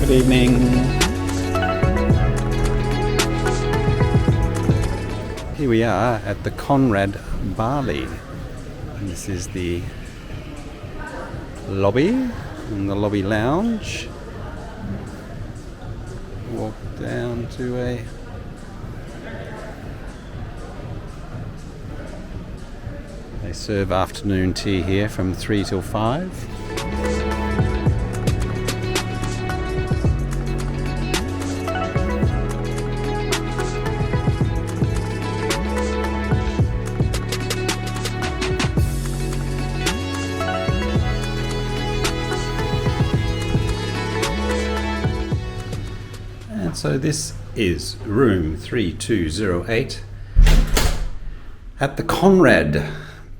Good evening. Here we are at the Conrad Bali. And this is the lobby and the lobby lounge. Walk down to They serve afternoon tea here from 3 till 5. And so this is room 3208 at the Conrad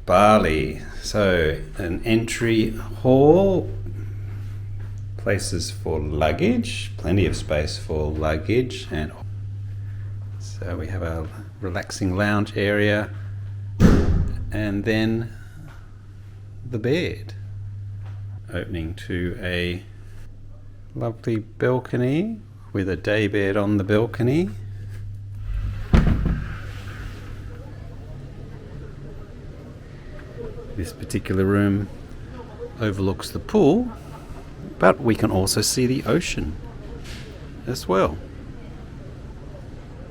Bali. So an entry hall, places for luggage, plenty of space for luggage, and so we have a relaxing lounge area, and then the bed opening to a lovely balcony with a day bed on the balcony. This particular room overlooks the pool, but we can also see the ocean as well.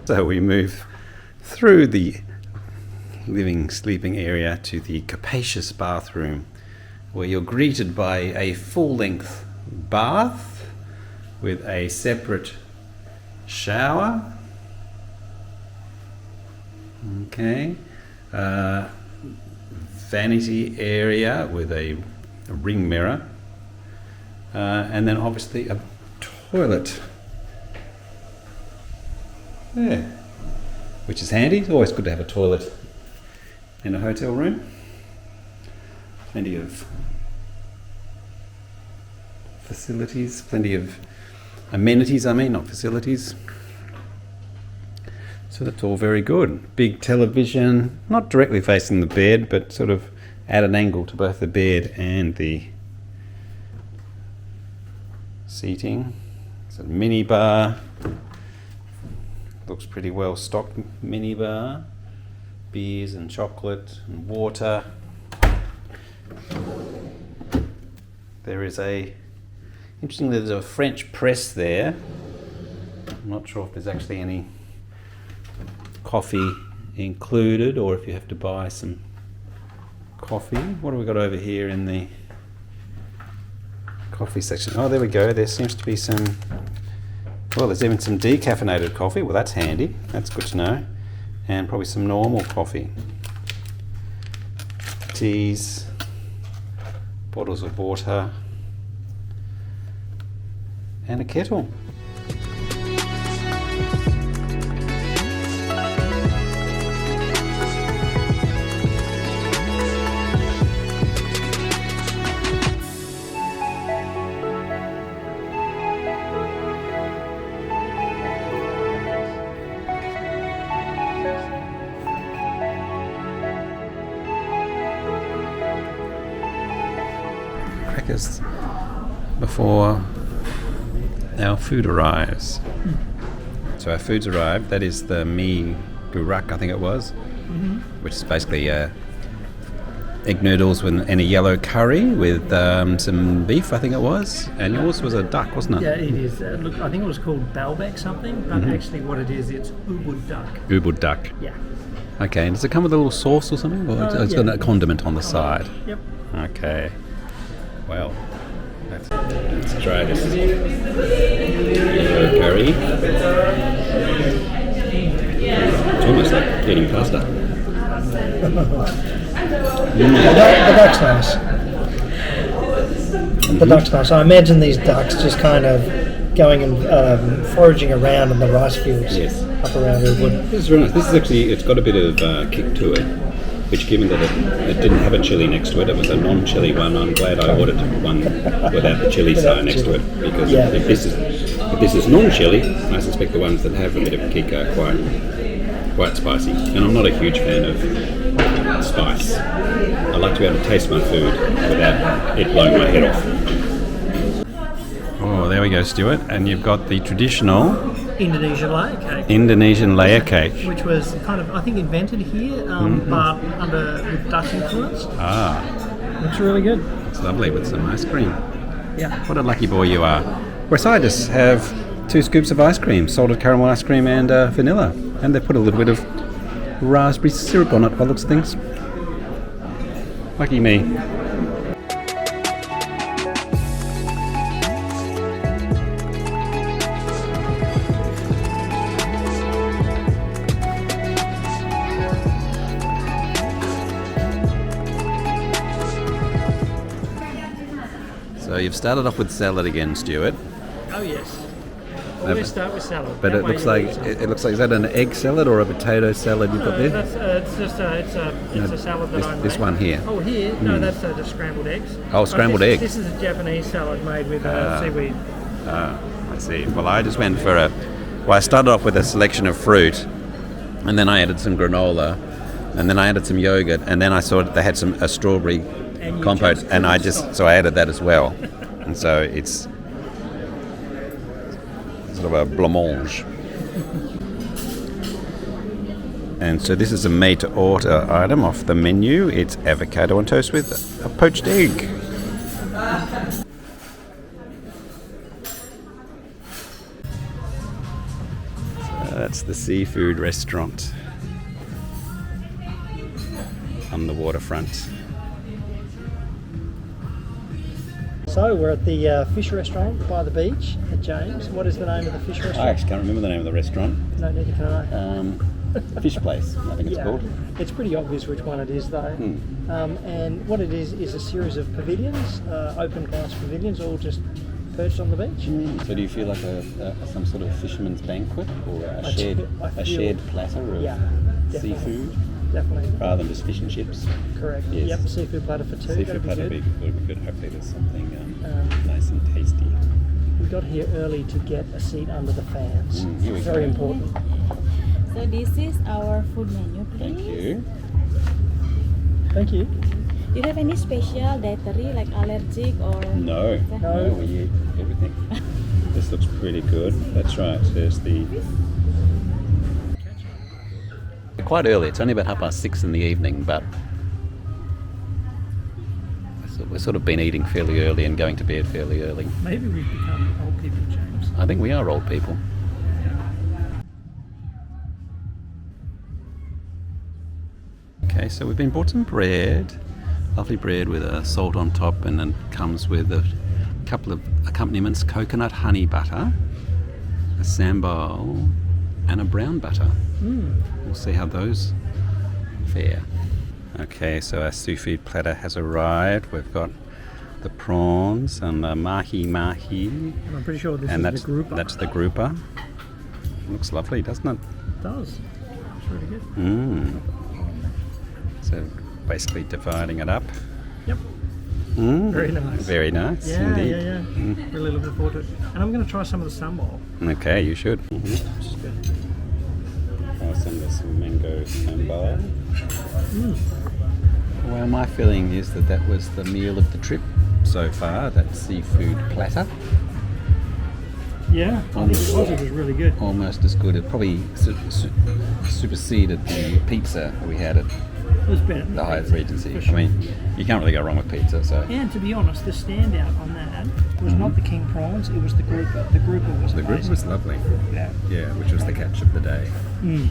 So we move through the sleeping area to the capacious bathroom, where you're greeted by a full-length bath with a separate shower. Okay. Vanity area with a ring mirror, and then obviously a toilet there, which is handy. It's always good to have a toilet in a hotel room. Plenty of facilities, plenty of amenities, not facilities. So that's all very good. Big television, not directly facing the bed, but sort of at an angle to both the bed and the seating. It's a mini bar. Looks pretty well stocked mini bar. Beers and chocolate and water. Interestingly, there's a French press there. I'm not sure if there's actually any coffee included, or if you have to buy some coffee. What have we got over here in the coffee section? Oh, there we go. There seems to be there's even some decaffeinated coffee. Well, that's handy. That's good to know. And probably some normal coffee. Teas, bottles of water, and a kettle. Crackers before our food arrives. So our food's arrived. That is the mee gurak, I think it was, which is basically egg noodles and a yellow curry with some beef, I think it was. And yours was a duck, wasn't it? Yeah, it is. Look, I think it was called Balbec something, but actually what it is, it's ubud duck. Ubud duck. Yeah. Okay, and does it come with a little sauce or something? Or it's got a condiment on the side? Yep. Okay. Well, let's try this yellow curry. It's almost like eating pasta. The duck's nice. The duck's nice. I imagine these ducks just kind of going and foraging around in the rice fields up around Redwood. This is really nice. This is actually, it's got a bit of kick to it, which, given that it didn't have a chili next to it, it was a non-chili one. I'm glad I ordered one without the chili side next to it, because if this is non-chili, I suspect the ones that have a bit of kick are quite spicy. And I'm not a huge fan of spice. I like to be able to taste my food without it blowing my head off. Oh, Well, there we go, Stuart. And you've got the traditional Indonesian layer cake. Indonesian layer cake. Which was kind of, I think, invented here, but with Dutch influence. Looks really good. It's lovely with some ice cream. Yeah. What a lucky boy you are. Whereas I just have 2 scoops of ice cream, salted caramel ice cream and vanilla. And they put a little bit of raspberry syrup on it by the looks of things. Lucky me. So you've started off with salad again, Stuart. Oh yes. Always start with salad. But it looks like is that an egg salad or a potato salad you've got there? It's a salad that I made. This one here. Oh, here? No, that's just scrambled eggs. Oh, scrambled eggs. This is a Japanese salad made with seaweed. I see. Well, I just went for I started off with a selection of fruit, and then I added some granola, and then I added some yogurt, and then I saw that they had a strawberry compote, and I added that as well. And so it's sort of a blancmange. And so this is a made to order item off the menu. It's avocado on toast with a poached egg. So that's the seafood restaurant on the waterfront. So we're at the fish restaurant by the beach at James. What is the name of the fish restaurant? I actually can't remember the name of the restaurant. No, neither can I. Fish Place, I think it's called. It's pretty obvious which one it is, though. And what it is a series of pavilions, open glass pavilions, all just perched on the beach. So do you feel like some sort of fisherman's banquet or a shared platter of seafood? Definitely. Rather than just fish and chips? Correct. Yes. Yep, seafood platter for 2. Seafood platter would be good. Hopefully there's something nice and tasty. We got here early to get a seat under the fans. Here we Very go. important. So this is our food menu, please. Thank you. Thank you. Do you have any special dietary, like allergic or? No, we eat everything. This looks pretty good. That's right. There's the... Quite early. It's only about 6:30 in the evening, but we've sort of been eating fairly early and going to bed fairly early. Maybe we've become old people, James. I think we are old people. Okay, so we've been bought some bread, lovely bread with a salt on top, and then comes with a couple of accompaniments: coconut honey butter, a sambal, and a brown butter. We'll see how those fare. Okay, so our seafood platter has arrived. We've got the prawns and the mahi-mahi. And I'm pretty sure this And is the grouper. that's the grouper. Looks lovely, doesn't it? It does. It's really good. So basically dividing it up. Yep. Very nice. Very nice Yeah, indeed. yeah. Really looking forward to it. And I'm going to try some of the sambal. Okay, you should. Which is good. I'll send us some mango sambal. Well, my feeling is that was the meal of the trip so far, that seafood platter. Yeah, I think it was. It was really good. Almost as good. It probably superseded the pizza we had at It was better. the Hyatt Regency. For sure. I mean, you can't really go wrong with pizza, so... And to be honest, the standout on that was not the king prawns, it was the grouper. The grouper was The group amazing. was lovely. Yeah. Yeah, which was the catch of the day. Yeah.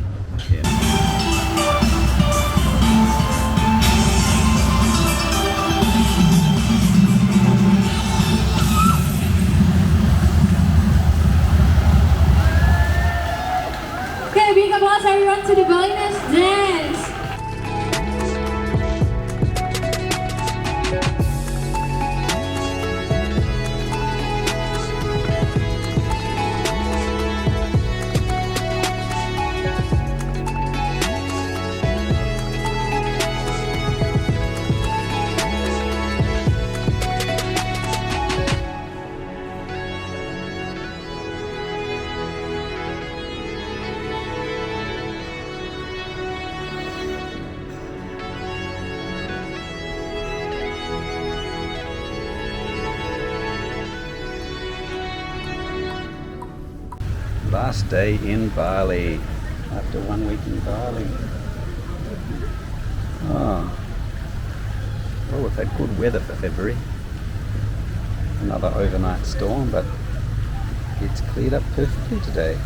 Okay, big applause everyone to the Balinese dance. last day in Bali after 1 week in Bali. Oh, well, we've had good weather for February. Another overnight storm, but it's cleared up perfectly today.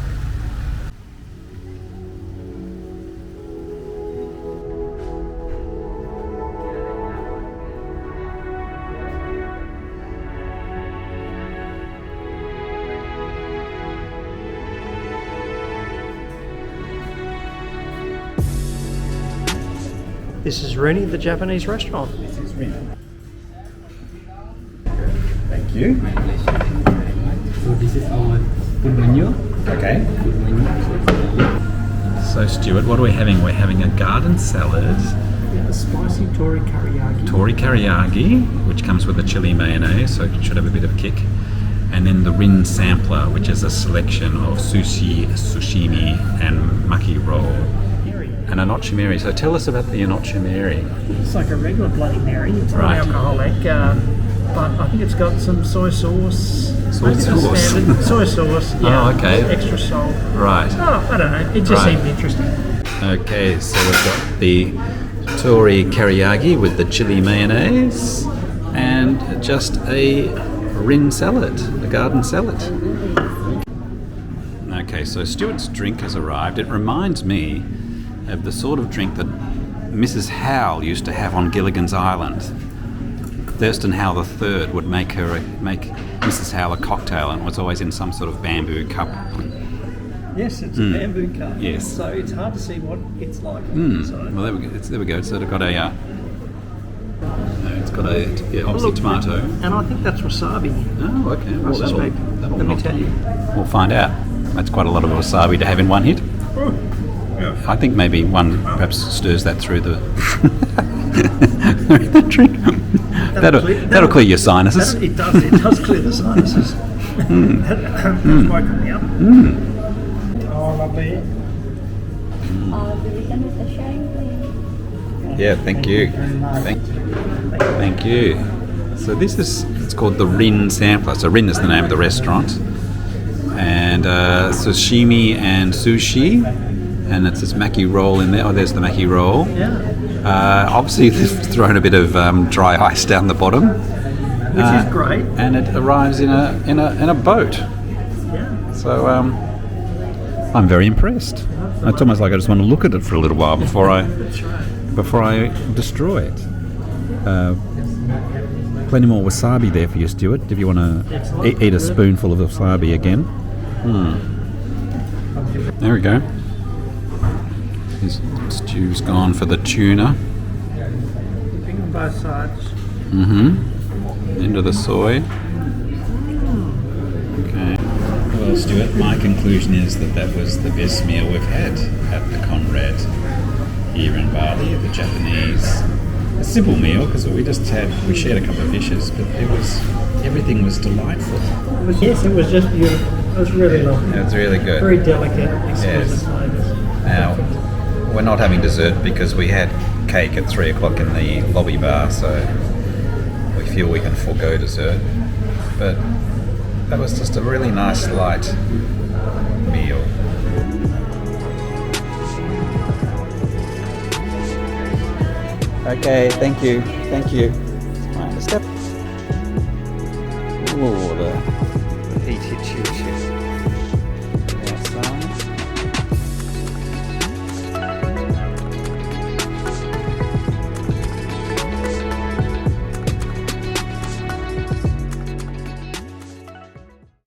This is Rin, the Japanese restaurant. This is Rin. Thank you. So this is our food menu. Okay. Food menu. So Stuart, what are we having? We're having a garden salad, We have a spicy tori teriyaki. tori teriyaki, which comes with a chili mayonnaise, so it should have a bit of a kick. And then the Rin sampler, which is a selection of sushi, sashimi, and maki roll. And a noche mary. So tell us about the noche mary. It's like a regular Bloody Mary. It's Right. non-alcoholic, but I think it's got some soy sauce. Soy Maybe the sauce? standard soy sauce. Yeah, Oh, okay. Extra salt. Right. Oh, I don't know. It just Right. seemed interesting. Okay, so we've got the tori teriyaki with the chili mayonnaise and just a Rin salad, a garden salad. Okay, so Stuart's drink has arrived. It reminds me of the sort of drink that Mrs. Howell used to have on Gilligan's Island. Thurston Howell III would make Mrs. Howell a cocktail, and it was always in some sort of bamboo cup. Yes, it's a bamboo cup. Yes. So it's hard to see what it's like. Well, there we go. There we go. So it's got a. It's got a obviously tomato. And I think that's wasabi. Oh, okay. Well, suspect. Let me tell you. We'll find out. That's quite a lot of wasabi to have in one hit. I think maybe one perhaps stirs that through the drink. That'll clear your sinuses. It does clear the sinuses. That's woken me up. Oh, lovely. The weekend with the sharing. Yeah, thank you. Thank you. So it's called the Rin sampler. So Rin is the name of the restaurant. And sashimi and sushi. And it's this maki roll in there. Oh, there's the maki roll. Yeah. Obviously, they've thrown a bit of dry ice down the bottom, Which is great. and it arrives in a boat. Yeah. So I'm very impressed. It's almost like I just want to look at it for a little while before I destroy it. Plenty more wasabi there for you, Stuart. If you want to eat a spoonful of wasabi again. There we go. His stew's gone for the tuna. Dipping on both sides. Into the soy. Okay. Well, Stuart, my conclusion is that was the best meal we've had at the Conrad here in Bali, the Japanese. A simple meal because we shared a couple of dishes, but everything was delightful. Yes, it was just beautiful. It was really lovely. It was really good. Very delicate, exquisite Yes. flavours. Now, we're not having dessert because we had cake at 3 o'clock in the lobby bar, so we feel we can forego dessert. But that was just a really nice, light meal. Okay, thank you. Mind a step. Ooh.